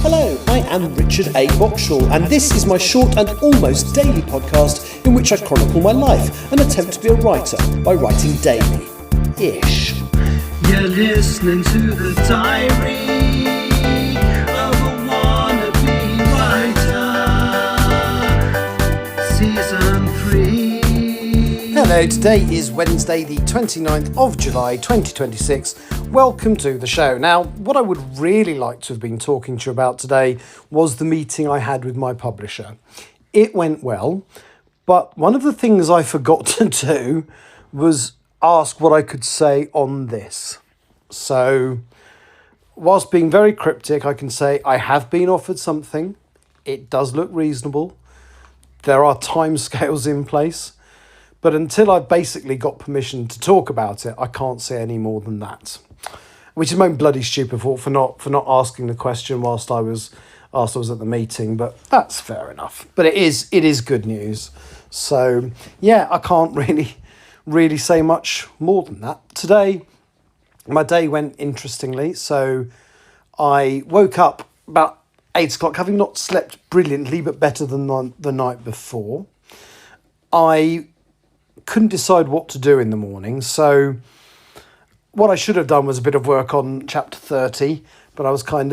Hello, I am Richard A. Boxall, and this is my short and almost daily podcast in which I chronicle my life and attempt to be a writer by writing daily-ish. You're listening to the diary of a wannabe writer, Season 3. Hello, today is Wednesday the 29th of July 2026. Welcome to the show. Now, what I would really like to have been talking to you about today was the meeting I had with my publisher. It went well, but one of the things I forgot to do was ask what I could say on this. So, whilst being very cryptic, I can say I have been offered something. It does look reasonable. There are timescales in place. But until I've basically got permission to talk about it, I can't say any more than that. Which is my own bloody stupid fault for not asking the question whilst I was at the meeting, but that's fair enough. But it is good news. So yeah, I can't really say much more than that. Today, my day went interestingly. So I woke up about 8 o'clock, having not slept brilliantly, but better than the night before. I couldn't decide what to do in the morning, so what I should have done was a bit of work on chapter 30, but I was I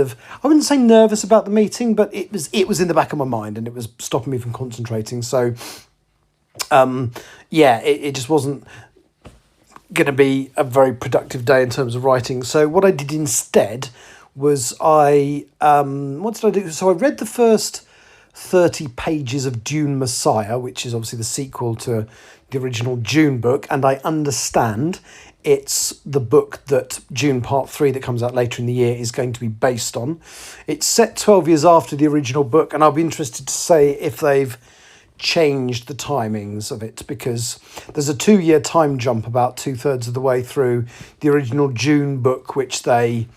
wouldn't say nervous about the meeting, but it was in the back of my mind and it was stopping me from concentrating. So it just wasn't going to be a very productive day in terms of writing. So what I did instead was what did I do? So I read the first 30 pages of Dune Messiah, which is obviously the sequel to the original Dune book, and I understand it's the book that Dune Part 3 that comes out later in the year is going to be based on. It's set 12 years after the original book, and I'll be interested to say if they've changed the timings of it, because there's a 2-year time jump about 2/3 of the way through the original Dune book, which I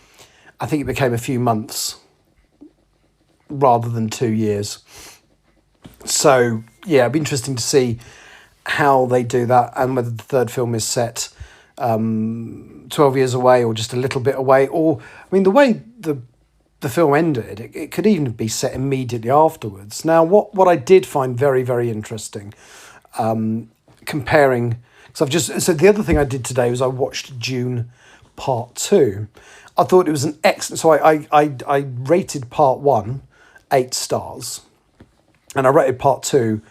think it became a few months rather than 2 years. So yeah, it'd be interesting to see how they do that and whether the third film is set 12 years away or just a little bit away, or I mean the way the film ended, it could even be set immediately afterwards. Now what I did find very, very interesting, comparing, so the other thing I did today was I watched Dune Part 2. I thought it was an excellent, so I rated Part 1 8 stars and I rated Part 2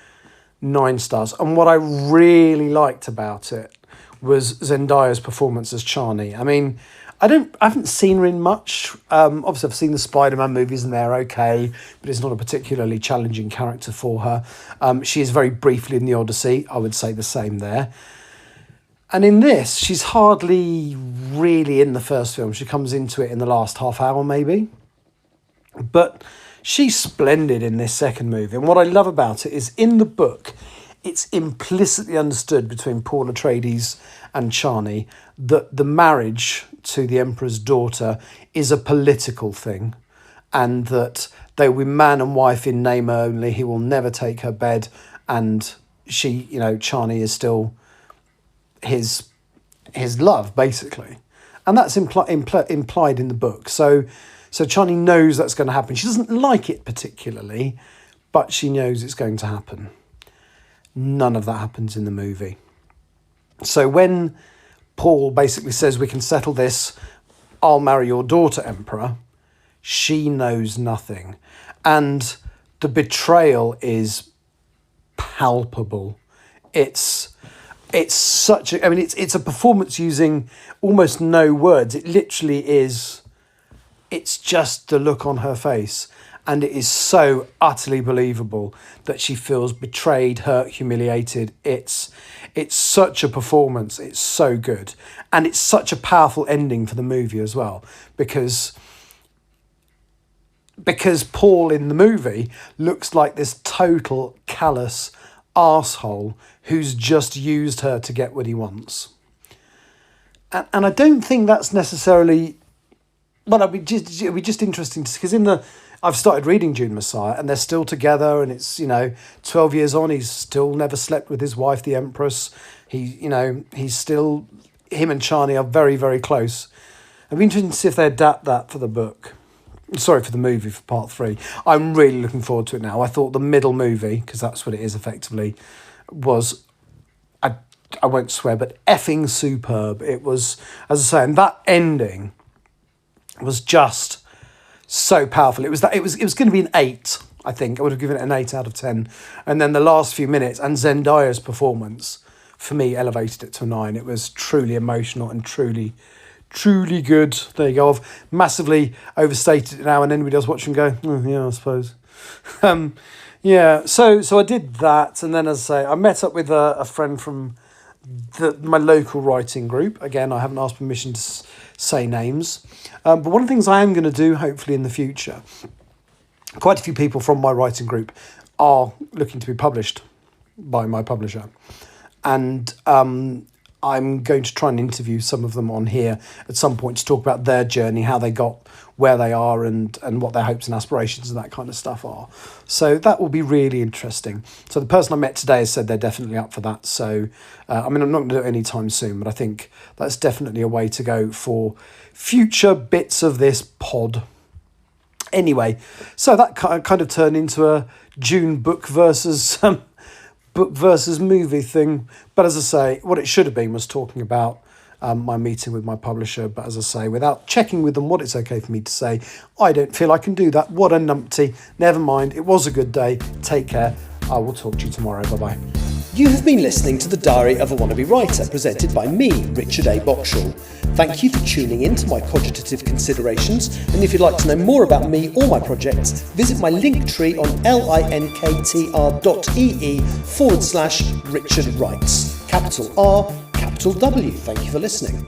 9 stars, and what I really liked about it was Zendaya's performance as Chani. I mean, I haven't seen her in much. Obviously, I've seen the Spider-Man movies and they're okay, but it's not a particularly challenging character for her. She is very briefly in The Odyssey. I would say the same there. And in this, she's hardly really in the first film. She comes into it in the last half hour, maybe. But she's splendid in this second movie. And what I love about it is in the book, it's implicitly understood between Paul Atreides and Chani that the marriage to the Emperor's daughter is a political thing, and that they will be man and wife in name only. He will never take her bed, and she, Chani is still his love, basically. And that's implied in the book. So Chani knows that's going to happen. She doesn't like it particularly, but she knows it's going to happen. None of that happens in the movie. So when Paul basically says, we can settle this, I'll marry your daughter, Emperor, she knows nothing. And the betrayal is palpable. It's such a, it's a performance using almost no words. It literally is, it's just the look on her face. And it is so utterly believable that she feels betrayed, hurt, humiliated. It's such a performance. It's so good. And it's such a powerful ending for the movie as well. Because Paul in the movie looks like this total callous arsehole who's just used her to get what he wants. And I don't think that's necessarily... Well, it'd be just interesting to see, because I've started reading Dune Messiah and they're still together, and it's 12 years on, he's still never slept with his wife, the Empress. He's still, him and Chani are very, very close. I'd be interested to see if they adapt that for the book. Sorry for the movie for part 3. I'm really looking forward to it now. I thought the middle movie, because that's what it is effectively, was, I won't swear, but effing superb. It was, as I say, and that ending was just so powerful. It was going to be an 8, I think. I would have given it an 8 out of 10. And then the last few minutes and Zendaya's performance, for me, elevated it to a 9. It was truly emotional and truly good. There you go. I've massively overstated it now, and anybody else watching go, oh, yeah, I suppose. Yeah, so I did that, and then, as I say, I met up with a friend from my local writing group. Again, I haven't asked permission to say names, but one of the things I am going to do, hopefully in the future, quite a few people from my writing group are looking to be published by my publisher, and I'm going to try and interview some of them on here at some point to talk about their journey, how they got where they are, and what their hopes and aspirations and that kind of stuff are. So that will be really interesting. So the person I met today has said they're definitely up for that. So, I'm not going to do it anytime soon, but I think that's definitely a way to go for future bits of this pod. Anyway, so that kind of turned into a Dune book versus movie thing. But as I say, what it should have been was talking about my meeting with my publisher. But as I say, without checking with them what it's okay for me to say, I don't feel I can do that. What a numpty. Never mind. It was a good day. Take care. I will talk to you tomorrow. Bye-bye. You have been listening to The Diary of a Wannabe Writer, presented by me, Richard A. Boxall. Thank you for tuning in to my cogitative considerations, and if you'd like to know more about me or my projects, visit my link tree on linktr.ee/Richard Writes. Capital R, capital W. Thank you for listening.